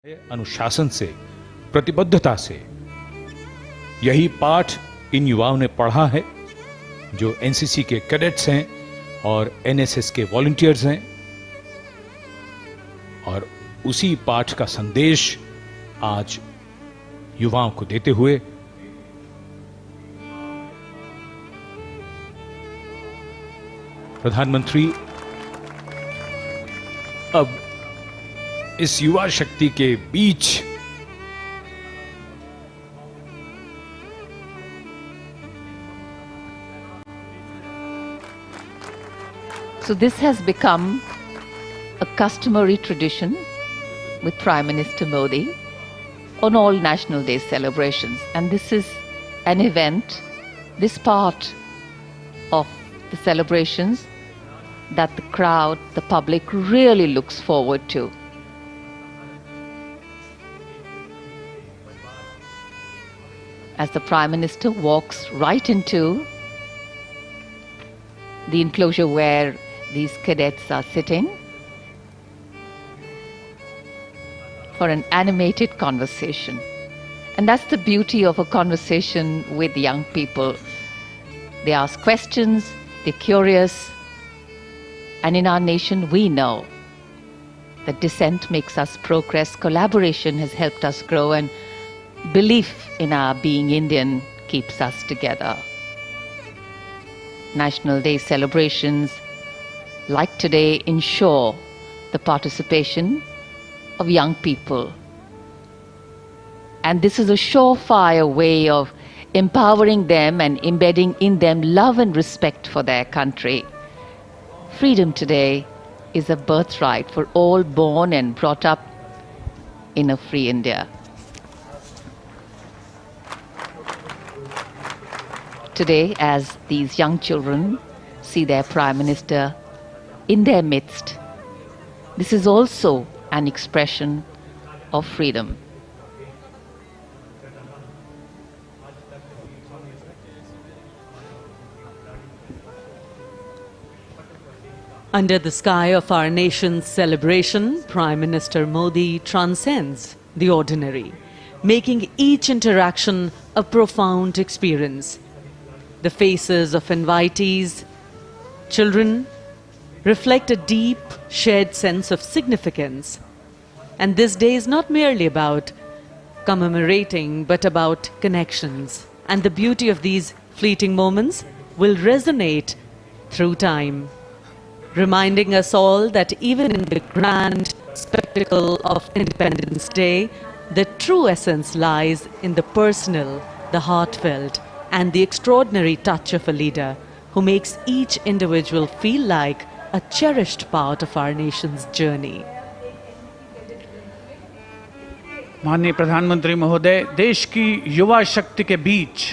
अनुशासन से, प्रतिबद्धता से। यही पाठ इन युवाओं ने पढ़ा है जो एनसीसी के कैडेट्स हैं और एनएसएस के वॉलंटियर्स हैं, और उसी पाठ का संदेश आज युवाओं को देते हुए प्रधानमंत्री अब इस युवा शक्ति के बीच So this has become a customary tradition with Prime Minister Modi on all National Day celebrations, and this is an event, this part of the celebrations that the crowd, the public really looks forward to. As the Prime Minister walks right into the enclosure where these cadets are sitting for an animated conversation. And that's the beauty of a conversation with young people. They ask questions, they're curious, and in our nation we know that dissent makes us progress, collaboration has helped us grow, and belief in our being Indian keeps us together. National Day celebrations like today ensure the participation of young people. And this is a surefire way of empowering them and embedding in them love and respect for their country. Freedom today is a birthright for all born and brought up in a free India. Today, as these young children see their Prime Minister in their midst, this is also an expression of freedom. Under the sky of our nation's celebration, Prime Minister Modi transcends the ordinary, making each interaction a profound experience. The faces of invitees, children, reflect a deep, shared sense of significance. And this day is not merely about commemorating, but about connections. And the beauty of these fleeting moments will resonate through time, reminding us all that even in the grand spectacle of Independence Day, the true essence lies in the personal, the heartfelt, and the extraordinary touch of a leader who makes each individual feel like a cherished part of our nation's journey. माननीय प्रधानमंत्री महोदय, देश की युवा शक्ति के बीच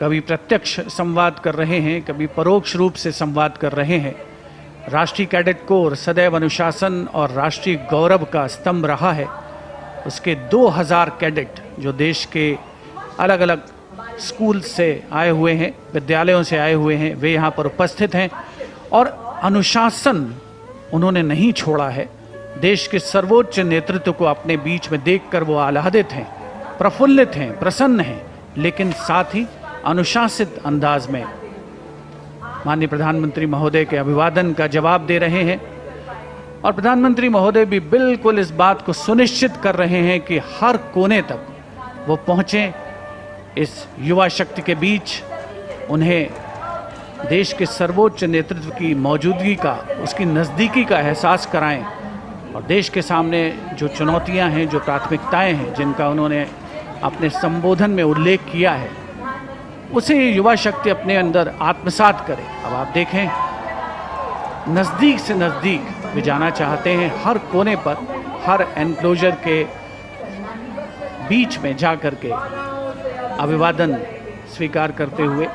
कभी प्रत्यक्ष संवाद कर रहे हैं, कभी परोक्ष रूप से संवाद कर रहे हैं। राष्ट्रीय कैडेट कोर सदैव अनुशासन और राष्ट्रीय गौरव का स्तंभ रहा है। उसके 2000 कैडेट जो देश के अलग अलग स्कूल से आए हुए हैं, विद्यालयों से आए हुए हैं, वे यहाँ पर उपस्थित हैं और अनुशासन उन्होंने नहीं छोड़ा है। देश के सर्वोच्च नेतृत्व को अपने बीच में देखकर वो आह्लादित हैं, प्रफुल्लित हैं, प्रसन्न हैं, लेकिन साथ ही अनुशासित अंदाज में माननीय प्रधानमंत्री महोदय के अभिवादन का जवाब दे रहे हैं। और प्रधानमंत्री महोदय भी बिल्कुल इस बात को सुनिश्चित कर रहे हैं कि हर कोने तक वो पहुँचें, इस युवा शक्ति के बीच उन्हें देश के सर्वोच्च नेतृत्व की मौजूदगी का, उसकी नज़दीकी का एहसास कराएं और देश के सामने जो चुनौतियां हैं, जो प्राथमिकताएं हैं, जिनका उन्होंने अपने संबोधन में उल्लेख किया है, उसे युवा शक्ति अपने अंदर आत्मसात करे। अब आप देखें, नज़दीक से नज़दीक वे जाना चाहते हैं, हर कोने पर, हर एनक्लोजर के बीच में जा कर के अभिवादन स्वीकार करते हुए